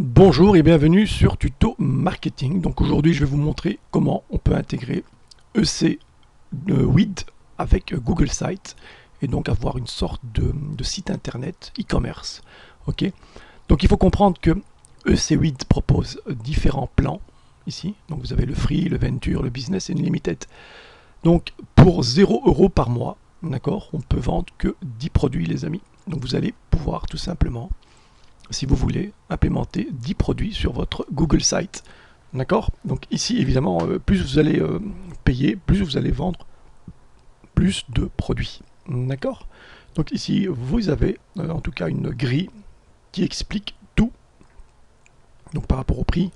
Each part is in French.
Bonjour et bienvenue sur Tuto Marketing. Donc aujourd'hui je vais vous montrer comment on peut intégrer EC WID avec Google Sites et donc avoir une sorte de site internet e-commerce. Ok. Donc il faut comprendre que EC WID propose différents plans ici. Donc vous avez le Free, le Venture, le Business et le Limited. Donc pour 0 € par mois, d'accord, on peut vendre que 10 produits les amis. Donc vous allez pouvoir tout simplement, si vous voulez, implémenter 10 produits sur votre Google Site. D'accord. Donc ici, évidemment, plus vous allez payer, plus vous allez vendre plus de produits. D'accord. Donc ici, vous avez en tout cas une grille qui explique tout. Donc par rapport au prix,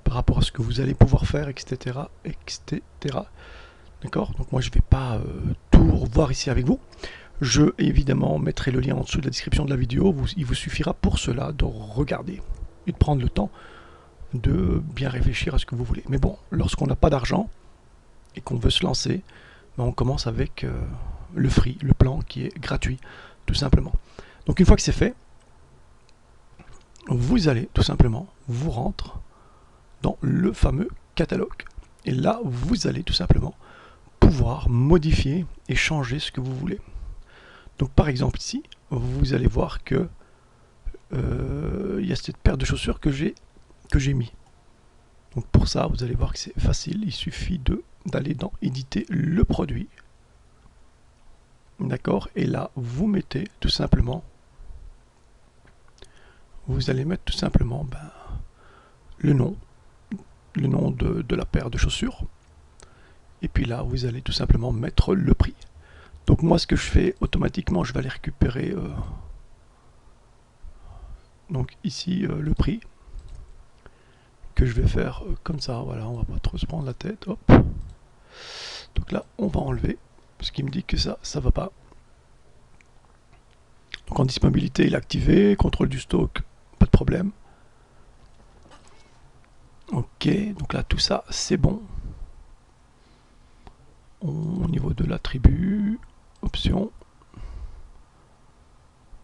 par rapport à ce que vous allez pouvoir faire, etc. etc. D'accord. Donc moi, je ne vais pas tout revoir ici avec vous. Je, évidemment, mettrai le lien en dessous de la description de la vidéo. Il vous suffira pour cela de regarder et de prendre le temps de bien réfléchir à ce que vous voulez. Mais bon, lorsqu'on n'a pas d'argent et qu'on veut se lancer, ben on commence avec le free, le plan qui est gratuit, tout simplement. Donc une fois que c'est fait, vous allez tout simplement vous rendre dans le fameux catalogue. Et là, vous allez tout simplement pouvoir modifier et changer ce que vous voulez. Donc par exemple ici, vous allez voir que il y a cette paire de chaussures que j'ai mis. Donc pour ça, vous allez voir que c'est facile. Il suffit d'aller dans éditer le produit. D'accord. Et là, vous mettez tout simplement, vous allez mettre tout simplement le nom de la paire de chaussures. Et puis là, vous allez tout simplement mettre le prix. Donc moi, ce que je fais automatiquement, je vais aller récupérer donc ici le prix que je vais faire comme ça. Voilà, on va pas trop se prendre la tête. Hop. Donc là, on va enlever ce qui me dit que ça va pas. Donc en disponibilité, il est activé. Contrôle du stock, pas de problème. Ok, donc là, tout ça, c'est bon. Au niveau de l'attribut, option.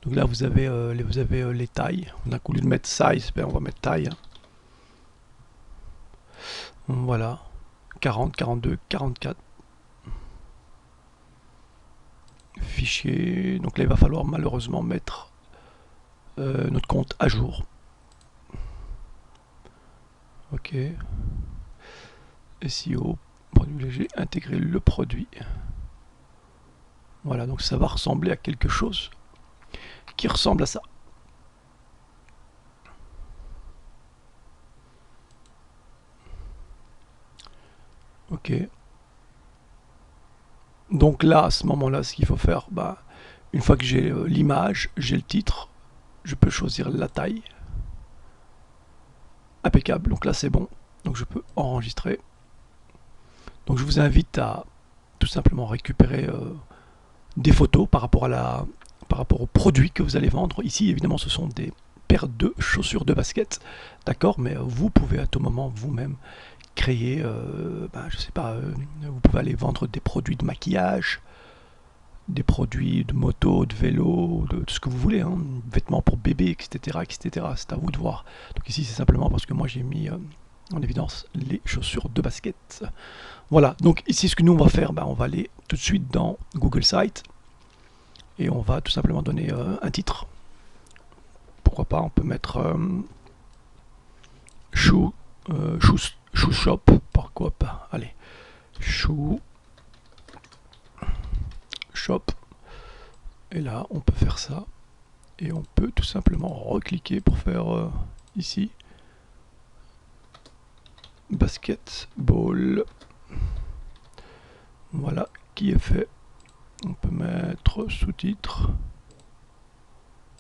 Donc là, vous avez les tailles. On a voulu mettre size, ben on va mettre taille. Voilà, 40, 42, 44. Fichier. Donc là, il va falloir malheureusement mettre notre compte à jour. Ok. SEO, produit léger, intégrer le produit. Voilà, donc ça va ressembler à quelque chose qui ressemble à ça. Ok. Donc là, à ce moment-là, ce qu'il faut faire, une fois que j'ai l'image, j'ai le titre, je peux choisir la taille. Impeccable, donc là c'est bon. Donc je peux enregistrer. Donc je vous invite à tout simplement récupérer des photos par rapport aux produits que vous allez vendre. Ici, évidemment, ce sont des paires de chaussures de basket, d'accord, mais vous pouvez à tout moment vous-même créer, je sais pas, vous pouvez aller vendre des produits de maquillage, des produits de moto, de vélo, de ce que vous voulez, hein, vêtements pour bébé, etc., etc. C'est à vous de voir. Donc ici, c'est simplement parce que moi j'ai mis en évidence les chaussures de basket. Voilà. Donc ici, ce que nous on va faire, on va aller tout de suite dans Google Sites et on va tout simplement donner un titre. Pourquoi pas, on peut mettre shoe shop. Pourquoi pas. Allez, shoe shop. Et là, on peut faire ça. Et on peut tout simplement recliquer pour faire ici basketball. Voilà qui est fait. On peut mettre sous-titre.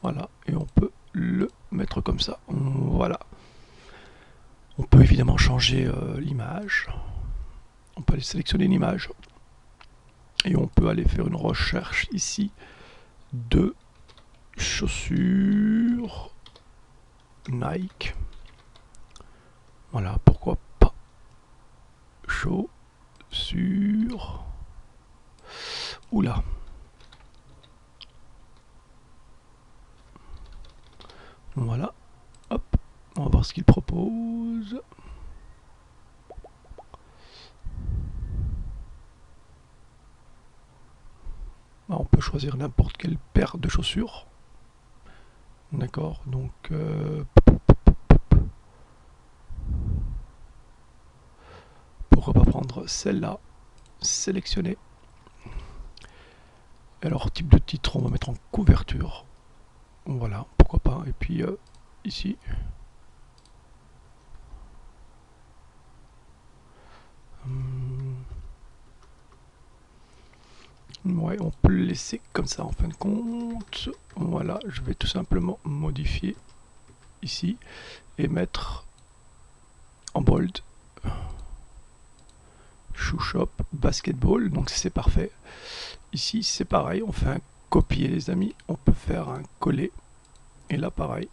Voilà, et on peut le mettre comme ça. Voilà. On peut évidemment changer l'image. On peut aller sélectionner une image. Et on peut aller faire une recherche ici de chaussures Nike. Voilà, pourquoi pas. Chaussures. Oula. Voilà. Hop. On va voir ce qu'il propose. On peut choisir n'importe quelle paire de chaussures. D'accord, donc pourquoi pas prendre celle-là, sélectionner. Alors type de titre, on va mettre en couverture. Voilà, pourquoi pas. Et puis ici. Ouais, on peut le laisser comme ça en fin de compte. Voilà, je vais tout simplement modifier ici et mettre en bold shoe shop basketball, donc c'est parfait. Ici c'est pareil, on fait un copier les amis, on peut faire un coller et là pareil.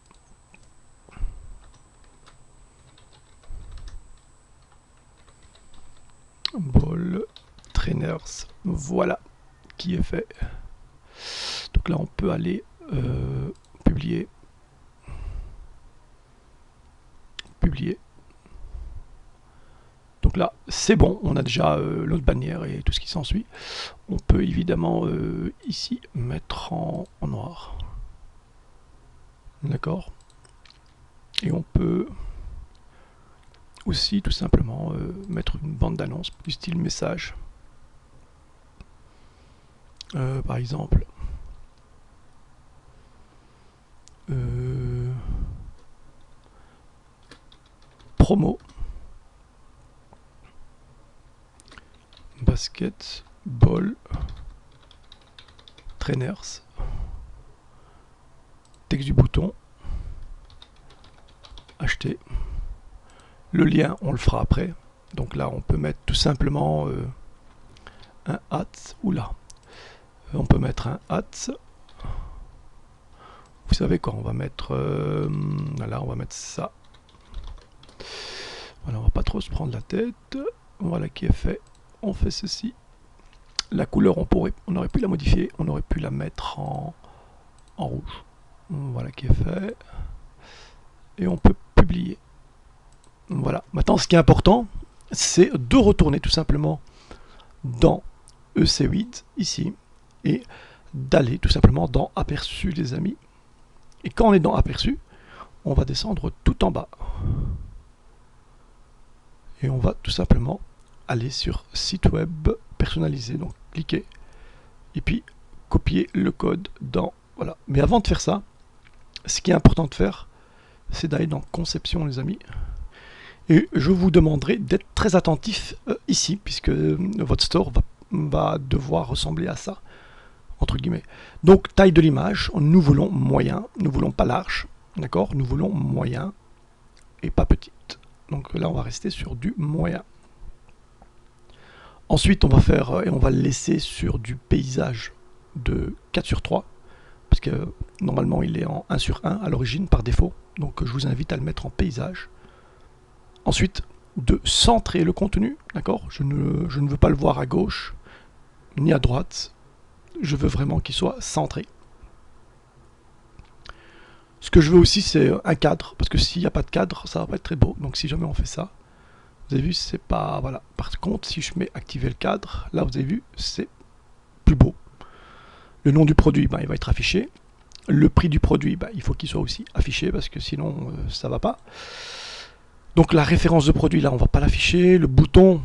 Ball trainers, voilà qui est fait. Donc là on peut aller publier. Donc là c'est bon, on a déjà l'autre bannière et tout ce qui s'ensuit. On peut évidemment ici mettre en noir. D'accord. Et on peut aussi tout simplement mettre une bande d'annonce du style message. Par exemple. Promo. Basketball. Trainers. Texte du bouton. Acheter. Le lien, on le fera après. Donc là, on peut mettre tout simplement un at. Oula. On peut mettre un at. Vous savez quoi, on va mettre là, on va mettre ça. Voilà, on va pas trop se prendre la tête. Voilà qui est fait. On fait ceci. La couleur, on aurait pu la modifier, on aurait pu la mettre en rouge. Voilà qui est fait. Et on peut publier. Voilà. Maintenant, ce qui est important, c'est de retourner tout simplement dans EC8, ici, et d'aller tout simplement dans Aperçu, les amis. Et quand on est dans Aperçu, on va descendre tout en bas. Et on va tout simplement aller sur Site Web personnalisé. Donc, cliquez. Et puis, copier le code dans... Voilà. Mais avant de faire ça, ce qui est important de faire, c'est d'aller dans Conception, les amis. Et je vous demanderai d'être très attentif ici, puisque votre store va devoir ressembler à ça, entre guillemets. Donc, taille de l'image, nous voulons moyen, nous voulons pas large, d'accord? Nous voulons moyen et pas petite. Donc là, on va rester sur du moyen. Ensuite, on va faire, et on va le laisser sur du paysage de 4/3, parce que normalement, il est en 1/1 à l'origine, par défaut. Donc, je vous invite à le mettre en paysage. Ensuite, de centrer le contenu, d'accord? Je ne veux pas le voir à gauche, ni à droite. Je veux vraiment qu'il soit centré. Ce que je veux aussi, c'est un cadre, parce que s'il n'y a pas de cadre, ça va pas être très beau. Donc si jamais on fait ça, vous avez vu, c'est pas... Voilà. Par contre, si je mets activer le cadre, là, vous avez vu, c'est plus beau. Le nom du produit, ben, il va être affiché. Le prix du produit, ben, il faut qu'il soit aussi affiché, parce que sinon, ça va pas. Donc la référence de produit, là, on va pas l'afficher. Le bouton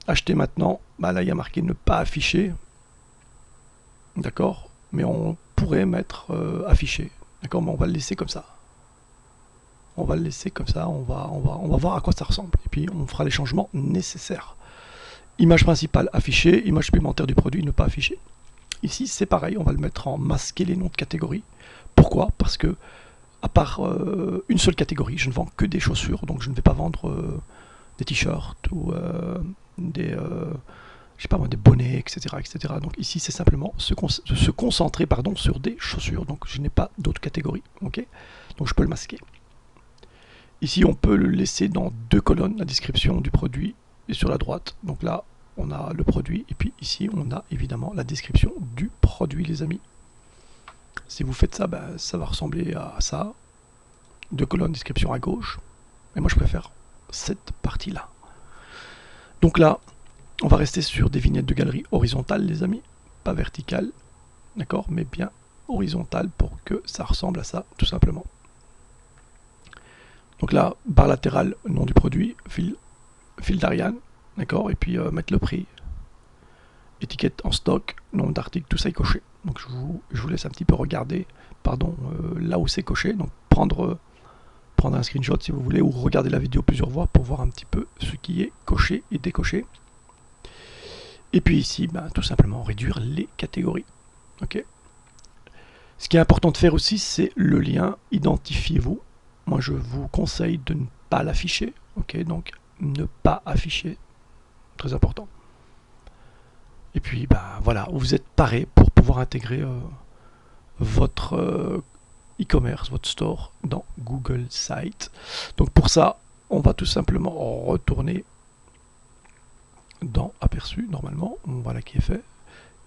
acheter maintenant, ben, là, il y a marqué ne pas afficher. D'accord? Mais on pourrait mettre affiché. D'accord, mais on va le laisser comme ça. On va le laisser comme ça, on va voir à quoi ça ressemble. Et puis on fera les changements nécessaires. Image principale affichée, image supplémentaire du produit ne pas afficher. Ici c'est pareil, on va le mettre en masquer les noms de catégories. Pourquoi? Parce que à part une seule catégorie, je ne vends que des chaussures, donc je ne vais pas vendre des t-shirts ou des... je sais pas moi, des bonnets, etc., etc. Donc ici, c'est simplement se concentrer sur des chaussures. Donc je n'ai pas d'autres catégories. Okay, donc je peux le masquer. Ici, on peut le laisser dans 2 colonnes, la description du produit et sur la droite. Donc là, on a le produit. Et puis ici, on a évidemment la description du produit, les amis. Si vous faites ça, ben, ça va ressembler à ça. 2 colonnes, description à gauche. Et moi je préfère cette partie-là. Donc là, on va rester sur des vignettes de galerie horizontales, les amis, pas verticales, d'accord, mais bien horizontales pour que ça ressemble à ça, tout simplement. Donc là, barre latérale, nom du produit, fil d'Ariane, d'accord, et puis mettre le prix, étiquette en stock, nombre d'articles, tout ça est coché. Donc je vous laisse un petit peu regarder, là où c'est coché, donc prendre un screenshot si vous voulez, ou regarder la vidéo plusieurs fois pour voir un petit peu ce qui est coché et décoché. Et puis ici, tout simplement réduire les catégories. Ok. Ce qui est important de faire aussi, c'est le lien identifiez-vous. Moi, je vous conseille de ne pas l'afficher. Ok, donc ne pas afficher, très important. Et puis, voilà, vous êtes paré pour pouvoir intégrer votre e-commerce, votre store dans Google Sites. Donc pour ça, on va tout simplement retourner dans aperçu, normalement, voilà qui est fait,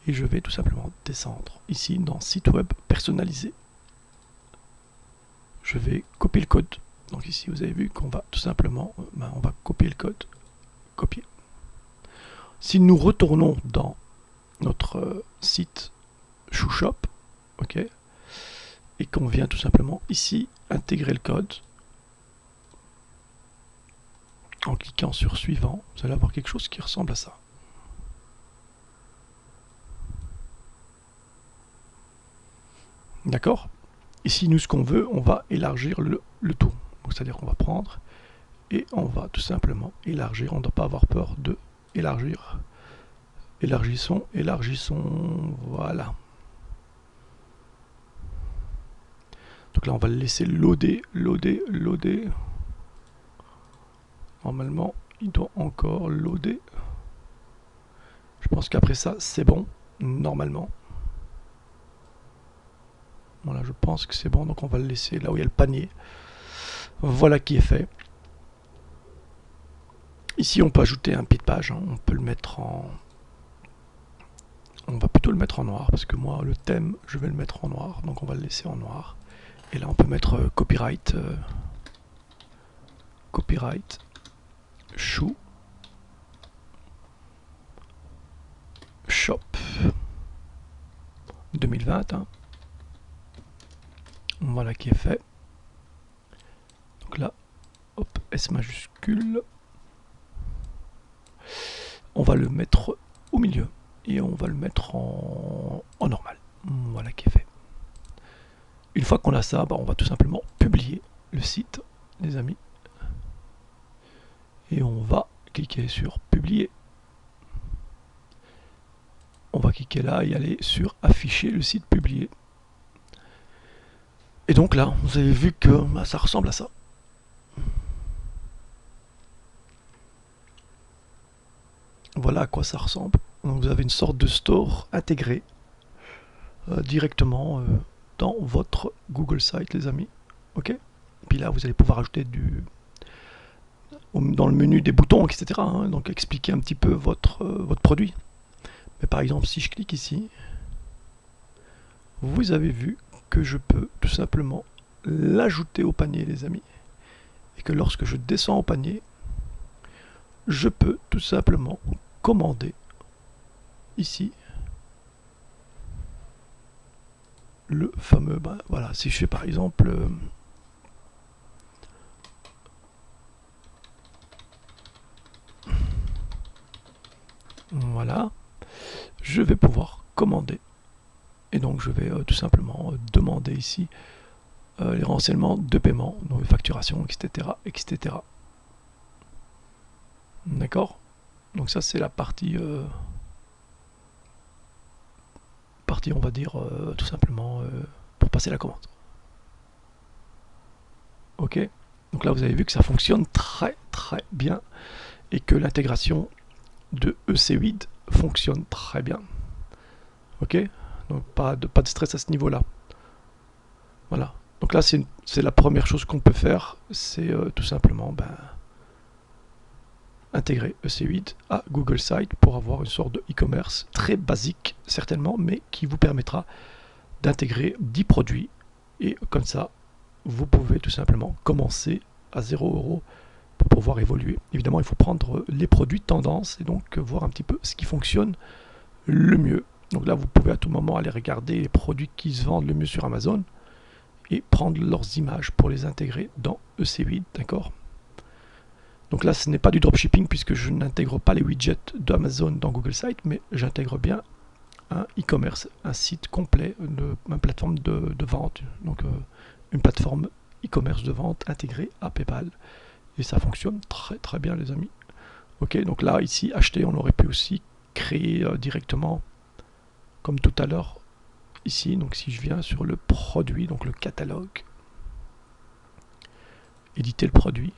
et je vais tout simplement descendre ici dans site web personnalisé. Je vais copier le code. Donc ici vous avez vu qu'on va tout simplement, on va copier le code, copier. Si nous retournons dans notre site ShoeShop, ok, et qu'on vient tout simplement ici intégrer le code, en cliquant sur suivant, vous allez avoir quelque chose qui ressemble à ça. D'accord? Ici, nous, ce qu'on veut, on va élargir le tout. C'est-à-dire qu'on va prendre et on va tout simplement élargir. On ne doit pas avoir peur de élargir. Élargissons, voilà. Donc là, on va le laisser loader. Normalement, il doit encore loader. Je pense qu'après ça, c'est bon, normalement. Voilà, je pense que c'est bon, donc on va le laisser là où il y a le panier. Voilà qui est fait. Ici, on peut ajouter un pied de page. On peut le mettre en... On va plutôt le mettre en noir, parce que moi, le thème, je vais le mettre en noir. Donc on va le laisser en noir. Et là, on peut mettre copyright. Copyright. Shoe. Shop. 2020. Hein. Voilà qui est fait. Donc là, hop, S majuscule. On va le mettre au milieu. Et on va le mettre en normal. Voilà qui est fait. Une fois qu'on a ça, on va tout simplement publier le site, les amis. Et on va cliquer sur publier. On va cliquer là et aller sur afficher le site publié. Et donc là, vous avez vu que ça ressemble à ça. Voilà à quoi ça ressemble. Donc vous avez une sorte de store intégré directement dans votre Google Site, les amis. Ok. Puis là, vous allez pouvoir ajouter dans le menu des boutons, etc. Hein, donc expliquer un petit peu votre produit. Mais par exemple, si je clique ici, vous avez vu que je peux tout simplement l'ajouter au panier, les amis. Et que lorsque je descends au panier, je peux tout simplement commander ici le fameux, voilà, si je fais par exemple voilà, je vais pouvoir commander. Et donc je vais tout simplement demander ici les renseignements de paiement, donc facturation, etc. D'accord? Donc ça c'est la partie, on va dire tout simplement pour passer la commande. Ok? Donc là vous avez vu que ça fonctionne très bien et que l'intégration de EC8 fonctionne très bien. Ok? Donc pas de stress à ce niveau-là. Voilà. Donc là c'est la première chose qu'on peut faire, c'est tout simplement intégrer EC8 à Google Site pour avoir une sorte de e-commerce très basique certainement, mais qui vous permettra d'intégrer 10 produits et comme ça vous pouvez tout simplement commencer à 0 € pour pouvoir évoluer. Évidemment, il faut prendre les produits tendances et donc voir un petit peu ce qui fonctionne le mieux. Donc là, vous pouvez à tout moment aller regarder les produits qui se vendent le mieux sur Amazon et prendre leurs images pour les intégrer dans EC8, d'accord? Donc là, ce n'est pas du dropshipping puisque je n'intègre pas les widgets d'Amazon dans Google Sites, mais j'intègre bien un e-commerce, un site complet, une plateforme de vente, donc une plateforme e-commerce de vente intégrée à PayPal. Et ça fonctionne très très bien, les amis. Ok, donc là, ici, acheter, on aurait pu aussi créer directement, comme tout à l'heure, ici. Donc si je viens sur le produit, donc le catalogue, éditer le produit,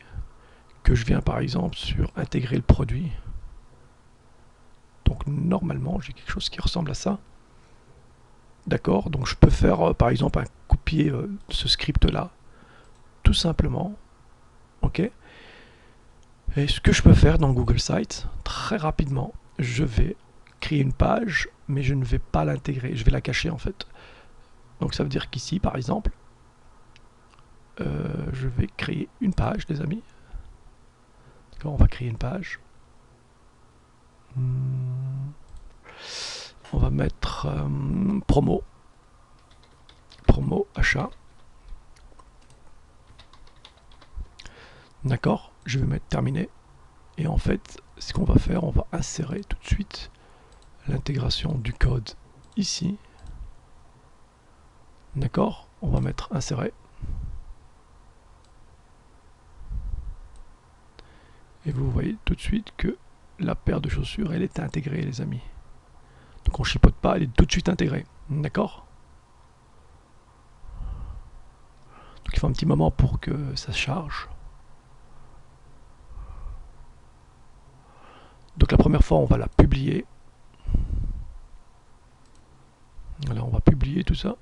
que je viens par exemple sur intégrer le produit. Donc normalement, j'ai quelque chose qui ressemble à ça. D'accord, donc je peux faire par exemple un copier ce script là, tout simplement. Ok. Et ce que je peux faire dans Google Sites, très rapidement, je vais créer une page, mais je ne vais pas l'intégrer, je vais la cacher en fait. Donc ça veut dire qu'ici, par exemple, je vais créer une page, les amis. D'accord, on va créer une page. On va mettre promo achat. D'accord, je vais mettre terminé. Et en fait, ce qu'on va faire, on va insérer tout de suite l'intégration du code ici. D'accord, on va mettre insérer. Et vous voyez tout de suite que la paire de chaussures, elle est intégrée, les amis. Donc on chipote pas, elle est tout de suite intégrée. D'accord? Donc il faut un petit moment pour que ça se charge. Donc la première fois, on va la publier. Voilà, on va publier tout ça.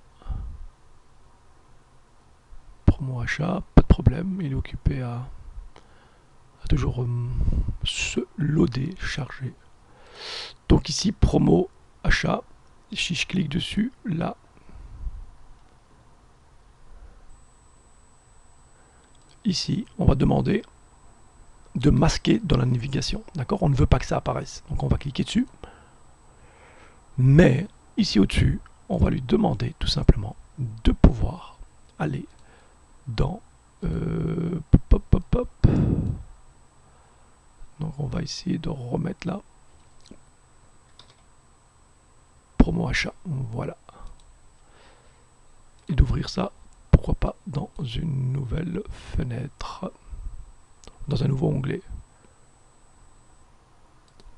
Promo achat, pas de problème, il est occupé à toujours se loader, charger. Donc ici, promo achat, si je clique dessus, là, ici, on va demander de masquer dans la navigation, d'accord? On ne veut pas que ça apparaisse, donc on va cliquer dessus. Mais ici au-dessus, on va lui demander tout simplement de pouvoir aller dans donc on va essayer de remettre là promo achat, voilà, et d'ouvrir ça, pourquoi pas dans une nouvelle fenêtre, dans un nouveau onglet.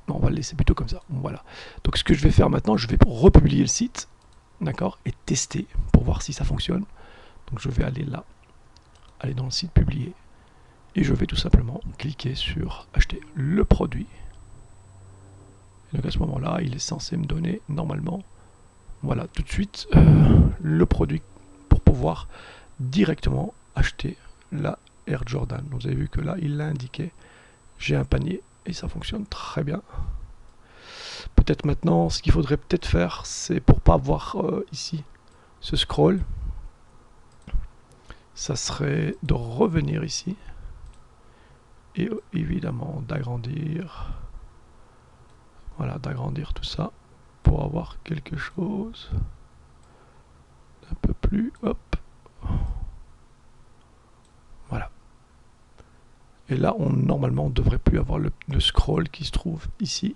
Non, on va le laisser plutôt comme ça, voilà. Donc ce que je vais faire maintenant, je vais republier le site, d'accord, et tester pour voir si ça fonctionne. Donc je vais aller là, aller dans le site publié, et je vais tout simplement cliquer sur acheter le produit. Et donc à ce moment-là, il est censé me donner normalement, voilà, tout de suite le produit pour pouvoir directement acheter la Air Jordan. Vous avez vu que là, il l'a indiqué. J'ai un panier et ça fonctionne très bien. Peut-être maintenant, ce qu'il faudrait peut-être faire, c'est pour pas voir ici ce scroll, ça serait de revenir ici et évidemment d'agrandir, voilà, d'agrandir tout ça pour avoir quelque chose d'un peu plus, hop, voilà. Et là, normalement, on ne devrait plus avoir le scroll qui se trouve ici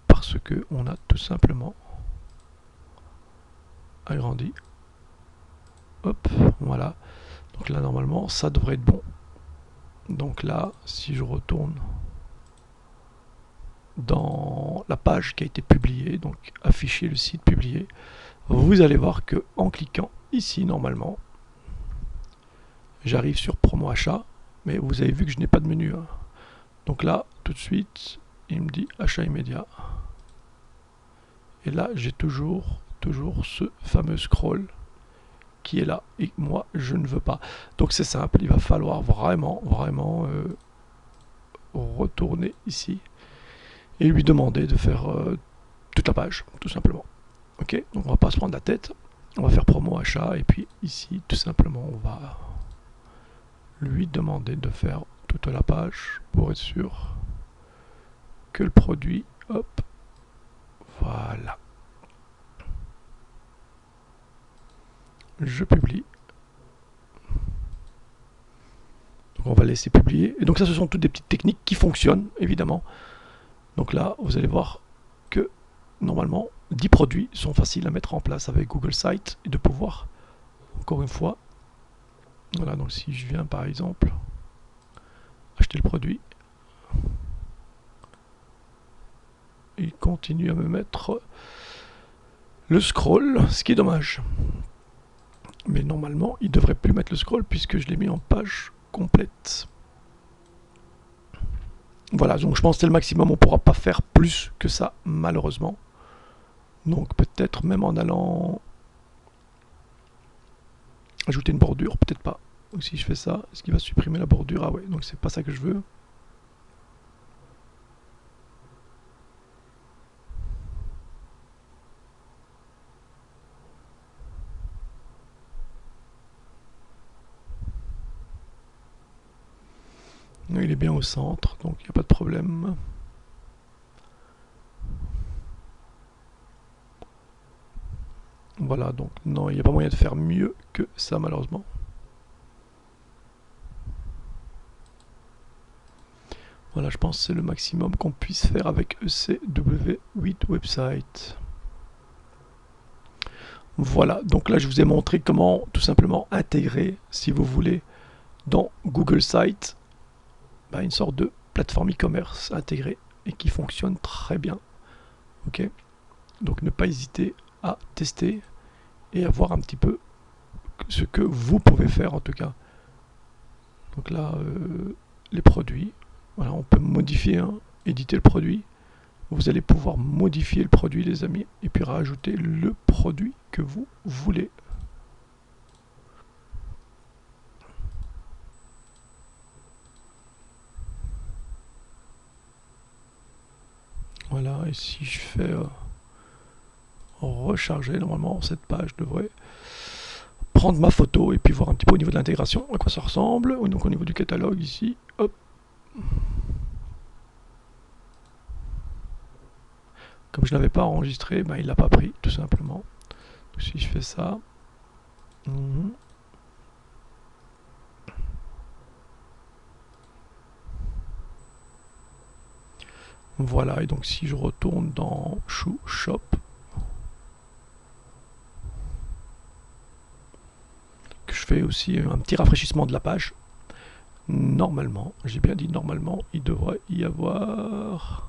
parce que on a tout simplement agrandi. Hop, voilà. Donc là, normalement, ça devrait être bon. Donc là, si je retourne dans la page qui a été publiée, donc afficher le site publié, vous allez voir que en cliquant ici, normalement, j'arrive sur promo achat, mais vous avez vu que je n'ai pas de menu. Hein. Donc là, tout de suite, il me dit achat immédiat. Et là, j'ai toujours ce fameux scroll qui est là. Et moi, je ne veux pas. Donc c'est simple, il va falloir vraiment retourner ici et lui demander de faire toute la page, tout simplement. Ok, donc on va pas se prendre la tête. On va faire promo achat et puis ici, tout simplement, on va lui demander de faire toute la page pour être sûr que le produit, hop, voilà. Je publie. Donc on va laisser publier. Et donc ça, ce sont toutes des petites techniques qui fonctionnent, évidemment. Donc là, vous allez voir que normalement, 10 produits sont faciles à mettre en place avec Google Sites et de pouvoir, encore une fois, voilà, donc si je viens par exemple acheter le produit, il continue à me mettre le scroll, ce qui est dommage. Mais normalement, il ne devrait plus mettre le scroll puisque je l'ai mis en page complète. Voilà, donc je pense que c'est le maximum, on ne pourra pas faire plus que ça, malheureusement. Donc peut-être même en allant ajouter une bordure, peut-être pas. Donc si je fais ça, est-ce qu'il va supprimer la bordure? Ah ouais, donc c'est pas ça que je veux. Il est bien au centre, donc il n'y a pas de problème. Voilà, donc non, il n'y a pas moyen de faire mieux que ça, malheureusement. Voilà, je pense que c'est le maximum qu'on puisse faire avec ECW8 Website. Voilà, donc là je vous ai montré comment tout simplement intégrer, si vous voulez, dans Google Sites, une sorte de plateforme e-commerce intégrée et qui fonctionne très bien. Ok, donc ne pas hésiter à tester et à voir un petit peu ce que vous pouvez faire en tout cas. Donc là, les produits, voilà, on peut modifier, éditer le produit. Vous allez pouvoir modifier le produit, les amis, et puis rajouter le produit que vous voulez. Voilà, et si je fais recharger, normalement cette page devrait prendre ma photo et puis voir un petit peu au niveau de l'intégration à quoi ça ressemble. Donc au niveau du catalogue ici, hop. Comme je ne l'avais pas enregistré, il l'a pas pris tout simplement. Donc, si je fais ça, voilà, et donc si je retourne dans Shoe Shop, que je fais aussi un petit rafraîchissement de la page, normalement, j'ai bien dit normalement, il devrait y avoir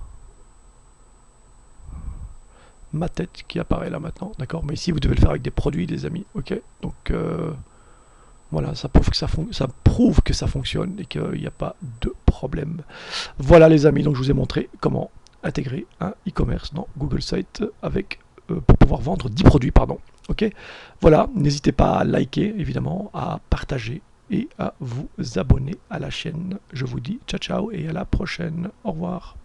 ma tête qui apparaît là maintenant, d'accord? Mais ici vous devez le faire avec des produits, les amis, ok? Donc voilà, ça prouve que ça fonctionne et qu'il n'y a pas de problème. Voilà les amis, donc je vous ai montré comment intégrer un e-commerce dans Google Sites avec pour pouvoir vendre 10 produits, pardon. Ok, voilà, n'hésitez pas à liker évidemment, à partager et à vous abonner à la chaîne. Je vous dis ciao ciao et à la prochaine. Au revoir.